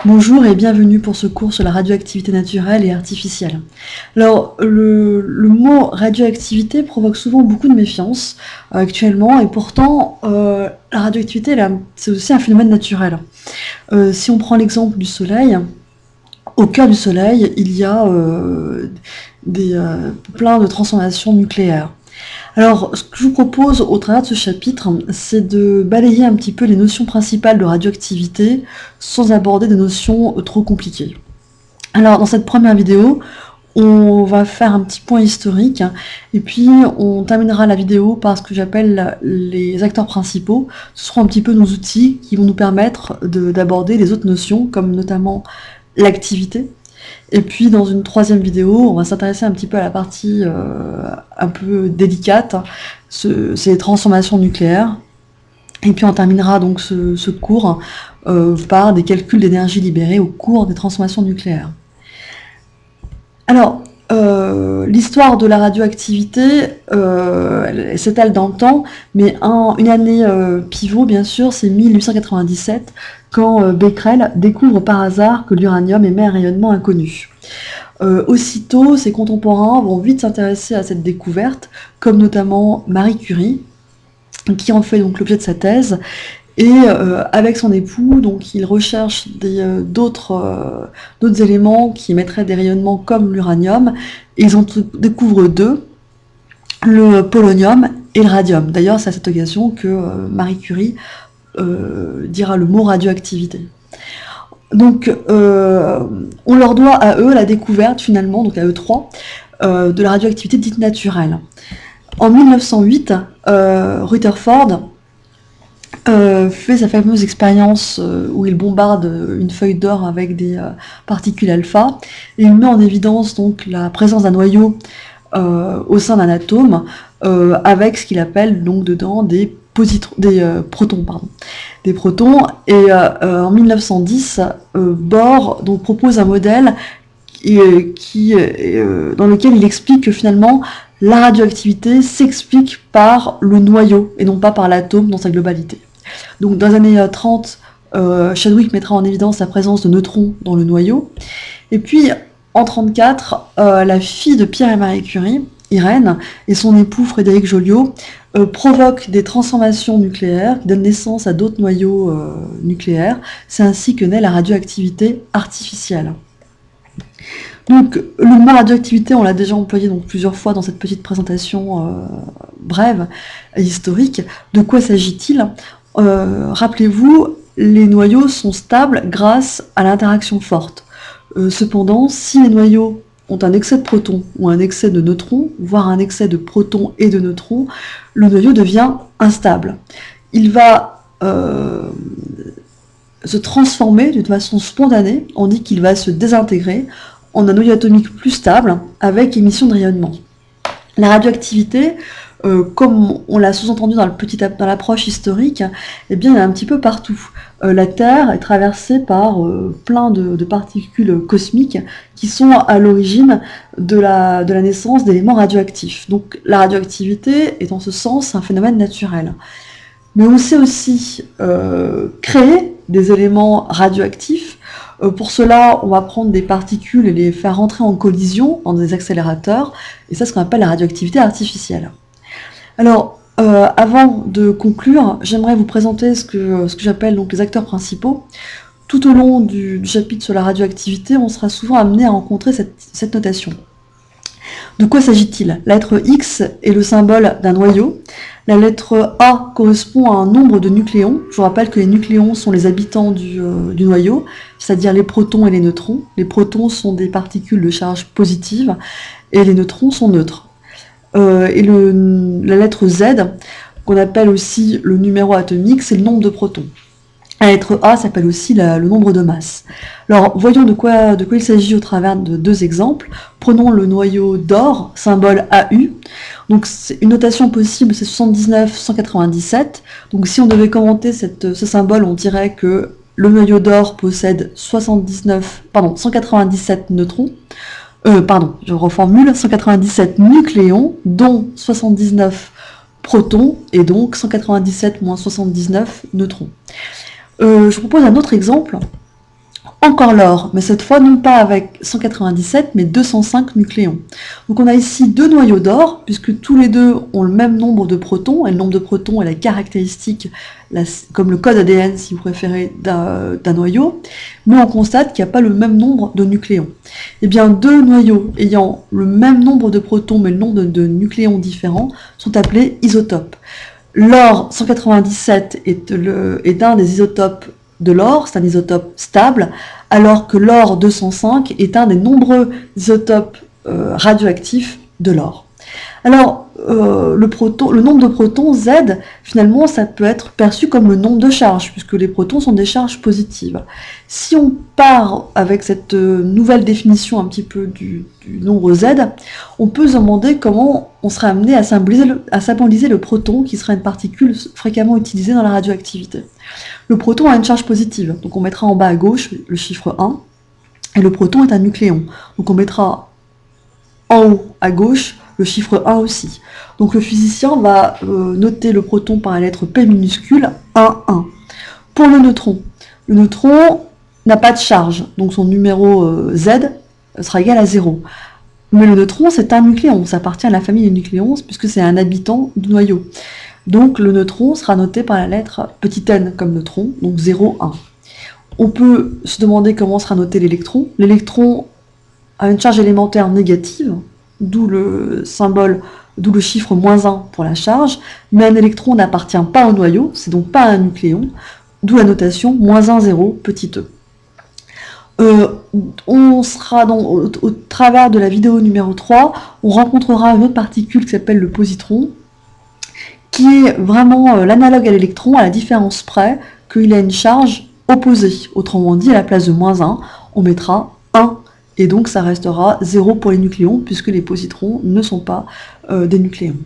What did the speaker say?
Bonjour et bienvenue pour ce cours sur la radioactivité naturelle et artificielle. Alors, le mot radioactivité provoque souvent beaucoup de méfiance actuellement, et pourtant, la radioactivité, c'est aussi un phénomène naturel. Si on prend l'exemple du Soleil, au cœur du Soleil, il y a plein de transformations nucléaires. Alors, ce que je vous propose au travers de ce chapitre, c'est de balayer un petit peu les notions principales de radioactivité sans aborder des notions trop compliquées. Alors, dans cette première vidéo, on va faire un petit point historique et puis on terminera la vidéo par ce que j'appelle les acteurs principaux. Ce seront un petit peu nos outils qui vont nous permettre d'aborder les autres notions, comme notamment l'activité. Et puis dans une troisième vidéo, on va s'intéresser un petit peu à la partie un peu délicate, c'est les transformations nucléaires. Et puis on terminera donc ce cours par des calculs d'énergie libérée au cours des transformations nucléaires. Alors, l'histoire de la radioactivité elle s'étale dans le temps, mais une année pivot, bien sûr, c'est 1897, quand Becquerel découvre par hasard que l'uranium émet un rayonnement inconnu. Aussitôt, ses contemporains vont vite s'intéresser à cette découverte, comme notamment Marie Curie, qui en fait donc l'objet de sa thèse. Et avec son époux, donc il recherche d'autres éléments qui émettraient des rayonnements comme l'uranium. Ils en découvrent deux, le polonium et le radium. D'ailleurs, c'est à cette occasion que Marie Curie dira le mot radioactivité. Donc, on leur doit à eux la découverte finalement, donc à eux trois, de la radioactivité dite naturelle. En 1908, Rutherford fait sa fameuse expérience où il bombarde une feuille d'or avec des particules alpha, et il met en évidence donc la présence d'un noyau au sein d'un atome, avec ce qu'il appelle donc dedans des protons. Des protons, et en 1910, Bohr donc propose un modèle dans lequel il explique que finalement la radioactivité s'explique par le noyau et non pas par l'atome dans sa globalité. Donc dans les années 30, Chadwick mettra en évidence la présence de neutrons dans le noyau. Et puis en 1934, la fille de Pierre et Marie Curie, Irène, et son époux Frédéric Joliot provoquent des transformations nucléaires qui donnent naissance à d'autres noyaux nucléaires. C'est ainsi que naît la radioactivité artificielle. Donc le mot radioactivité, on l'a déjà employé donc plusieurs fois dans cette petite présentation brève et historique. De quoi s'agit-il ? Rappelez-vous, les noyaux sont stables grâce à l'interaction forte. Cependant, si les noyaux ont un excès de protons ou un excès de neutrons, voire un excès de protons et de neutrons, le noyau devient instable. Il va se transformer d'une façon spontanée, on dit qu'il va se désintégrer en un noyau atomique plus stable avec émission de rayonnement. La radioactivité, comme on l'a sous-entendu dans l'approche historique, eh bien, il y a un petit peu partout. La Terre est traversée par plein de particules cosmiques qui sont à l'origine de la naissance d'éléments radioactifs. Donc la radioactivité est en ce sens un phénomène naturel. Mais on sait aussi créer des éléments radioactifs. Pour cela, on va prendre des particules et les faire rentrer en collision dans des accélérateurs, et ça, c'est ce qu'on appelle la radioactivité artificielle. Alors, avant de conclure, j'aimerais vous présenter ce que j'appelle donc les acteurs principaux. Tout au long du chapitre sur la radioactivité, on sera souvent amené à rencontrer cette notation. De quoi s'agit-il ? La lettre X est le symbole d'un noyau. La lettre A correspond à un nombre de nucléons. Je vous rappelle que les nucléons sont les habitants du noyau, c'est-à-dire les protons et les neutrons. Les protons sont des particules de charge positive et les neutrons sont neutres. Et la lettre Z, qu'on appelle aussi le numéro atomique, c'est le nombre de protons. La lettre A s'appelle aussi le nombre de masses. Alors, voyons de quoi il s'agit au travers de deux exemples. Prenons le noyau d'or, symbole AU. Donc, une notation possible, c'est 79, 197. Donc, si on devait commenter ce symbole, on dirait que le noyau d'or possède 197 neutrons. Je reformule, 197 nucléons, dont 79 protons, et donc 197 moins 79 neutrons. Je vous propose un autre exemple Encore l'or, mais cette fois non pas avec 197, mais 205 nucléons. Donc on a ici deux noyaux d'or, puisque tous les deux ont le même nombre de protons, et le nombre de protons est la caractéristique, comme le code ADN si vous préférez, d'un noyau, mais on constate qu'il n'y a pas le même nombre de nucléons. Et bien deux noyaux ayant le même nombre de protons, mais le nombre de nucléons différents, sont appelés isotopes. L'or 197 est un des isotopes de l'or, c'est un isotope stable, alors que l'or 205 est un des nombreux isotopes radioactifs de l'or. Alors, le nombre de protons, Z, finalement, ça peut être perçu comme le nombre de charges, puisque les protons sont des charges positives. Si on part avec cette nouvelle définition un petit peu du nombre Z, on peut se demander comment on serait amené à symboliser le proton, qui serait une particule fréquemment utilisée dans la radioactivité. Le proton a une charge positive, donc on mettra en bas à gauche le chiffre 1, et le proton est un nucléon, donc on mettra en haut à gauche le chiffre 1 aussi. Donc le physicien va noter le proton par la lettre P minuscule 1, 1. Pour le neutron n'a pas de charge, donc son numéro Z sera égal à 0. Mais le neutron, c'est un nucléon, ça appartient à la famille des nucléons, puisque c'est un habitant du noyau. Donc le neutron sera noté par la lettre petit n comme neutron, donc 0, 1. On peut se demander comment sera noté l'électron. L'électron a une charge élémentaire négative, d'où le symbole, d'où le chiffre -1 pour la charge, mais un électron n'appartient pas au noyau, c'est donc pas un nucléon, d'où la notation -1, 0, petit e. On sera au travers de la vidéo numéro 3, on rencontrera une autre particule qui s'appelle le positron, qui est vraiment l'analogue à l'électron, à la différence près qu'il a une charge opposée. Autrement dit, à la place de -1, on mettra 1, et donc ça restera 0 pour les nucléons, puisque les positrons ne sont pas des nucléons.